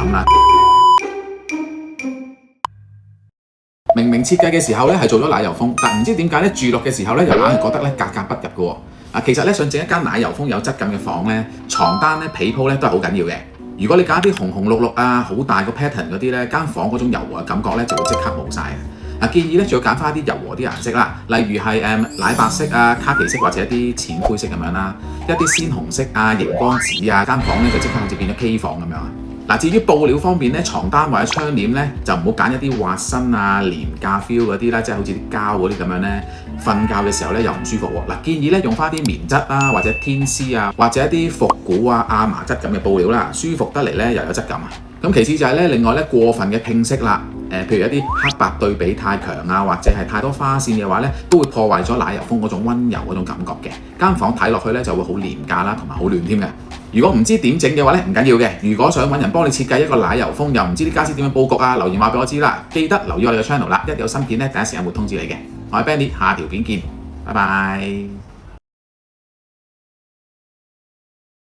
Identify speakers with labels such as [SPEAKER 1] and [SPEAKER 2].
[SPEAKER 1] 咁啦。明明設計嘅時候咧係做咗奶油風，但唔知點解咧住落嘅時候咧又硬係覺得咧格格不入嘅喎。其實咧想整一間奶油風有質感嘅房咧，床單咧被鋪咧都係好緊要嘅。如果你揀啲紅紅綠綠啊，好大個 pattern 嗰啲咧，間房嗰種柔和嘅感覺咧就會即刻冇晒嘅。建議咧仲要揀翻一啲柔和啲顏色啦，例如係奶白色啊、卡其色或者一啲淺灰色咁樣啦，一啲鮮紅色啊、熒光紫啊，間房咧就即刻好似變咗 K 房咁樣。至於布料方面咧，床單或者窗簾咧就唔好揀一啲滑身啊、廉價 feel 嗰啲啦，即係好似啲膠嗰啲咁樣咧，瞓覺嘅時候咧又唔舒服喎。建議咧用翻啲棉質啊，或者天絲啊，或者一啲復古啊、亞麻質咁嘅布料啦，舒服得嚟咧又有質感啊。咁其次就係咧，另外咧過分嘅拼色啦，譬如一啲黑白對比太強啊，或者係太多花線嘅話咧，都會破壞咗奶油風嗰種溫柔嗰種感覺嘅。間房睇落去咧就會好廉價啦，同埋好亂添嘅。如果唔知點整嘅話咧，唔緊要嘅。如果想揾人幫你設計一個奶油風，又唔知啲家私點樣佈局啊，留言話俾我知啦。記得留意我哋嘅 channel 啦，一有新片咧第一時間會通知你嘅。我係 Benny，下條片見，拜拜。